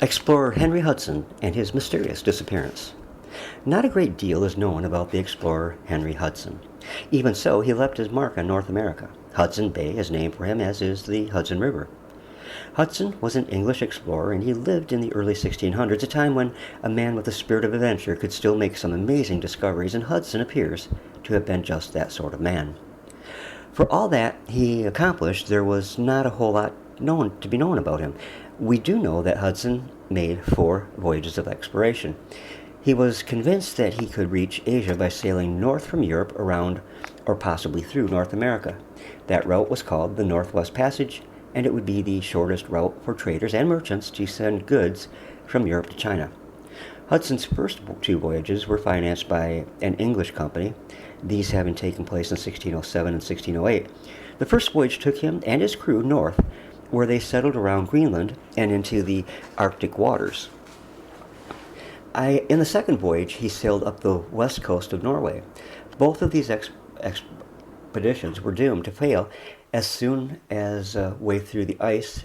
Explorer Henry Hudson and his mysterious disappearance. Not a great deal is known about the explorer Henry Hudson. Even so, he left his mark on North America. Hudson Bay is named for him, as is the Hudson River. Hudson was an English explorer, and he lived in the early 1600s, a time when a man with a spirit of adventure could still make some amazing discoveries, and Hudson appears to have been just that sort of man. For all that he accomplished, there was not a whole lot to be known about him. We do know that Hudson made 4 voyages of exploration. He was convinced that he could reach Asia by sailing north from Europe around or possibly through North America. That route was called the Northwest Passage, and it would be the shortest route for traders and merchants to send goods from Europe to China. Hudson's first 2 voyages were financed by an English company, these having taken place in 1607 and 1608. The first voyage took him and his crew north, where they settled around Greenland and into the Arctic waters. In the second voyage, he sailed up the west coast of Norway. Both of these expeditions were doomed to fail as soon as way through the ice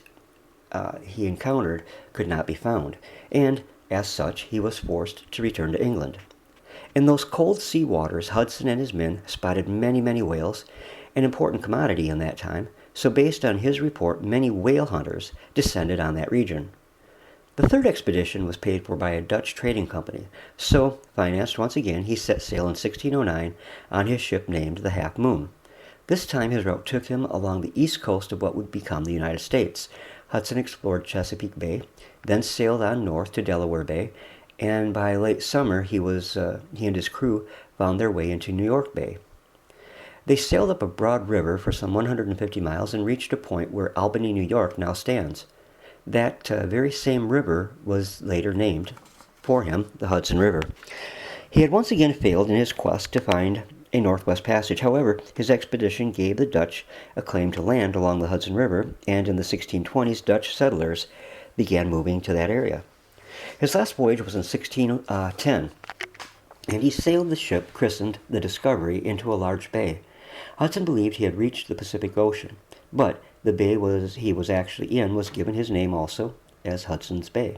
he encountered could not be found, and as such, he was forced to return to England. In those cold sea waters, Hudson and his men spotted many, many whales, an important commodity in that time, so based on his report, many whale hunters descended on that region. The third expedition was paid for by a Dutch trading company, so, financed once again, he set sail in 1609 on his ship named the Half Moon. This time his route took him along the east coast of what would become the United States. Hudson explored Chesapeake Bay, then sailed on north to Delaware Bay, and by late summer he and his crew found their way into New York Bay. They sailed up a broad river for some 150 miles and reached a point where Albany, New York now stands. That very same river was later named for him the Hudson River. He had once again failed in his quest to find a Northwest Passage. However, his expedition gave the Dutch a claim to land along the Hudson River, and in the 1620s, Dutch settlers began moving to that area. His last voyage was in 1610, and he sailed the ship christened the Discovery into a large bay. Hudson believed he had reached the Pacific Ocean, but the bay he was actually in was given his name also as Hudson's Bay.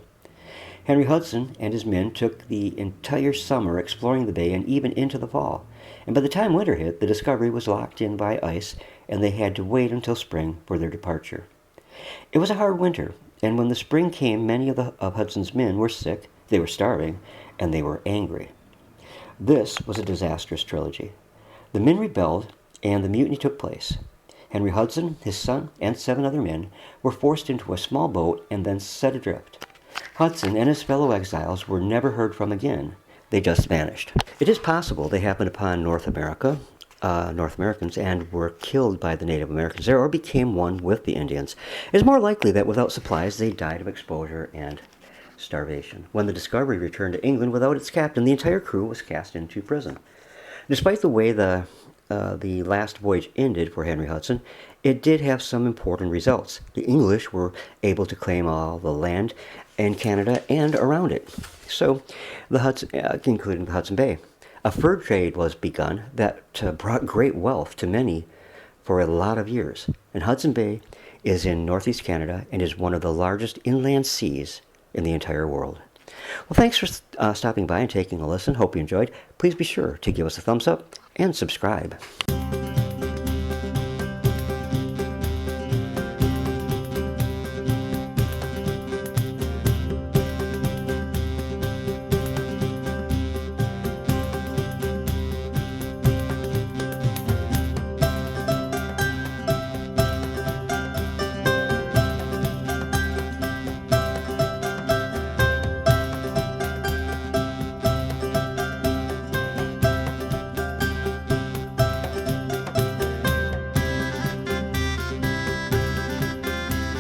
Henry Hudson and his men took the entire summer exploring the bay and even into the fall, and by the time winter hit, the Discovery was locked in by ice, and they had to wait until spring for their departure. It was a hard winter, and when the spring came, many of Hudson's men were sick, they were starving, and they were angry. This was a disastrous trilogy. The men rebelled, and the mutiny took place. Henry Hudson, his son, and 7 other men were forced into a small boat and then set adrift. Hudson and his fellow exiles were never heard from again. They just vanished. It is possible they happened upon North Americans, and were killed by the Native Americans there or became one with the Indians. It is more likely that without supplies they died of exposure and starvation. When the Discovery returned to England without its captain, the entire crew was cast into prison. Despite the way the last voyage ended for Henry Hudson, it did have some important results. The English were able to claim all the land in Canada and around it, so the Hudson, including the Hudson Bay. A fur trade was begun that brought great wealth to many for a lot of years. And Hudson Bay is in northeast Canada and is one of the largest inland seas in the entire world. Well, thanks for stopping by and taking a listen. Hope you enjoyed. Please be sure to give us a thumbs up and subscribe.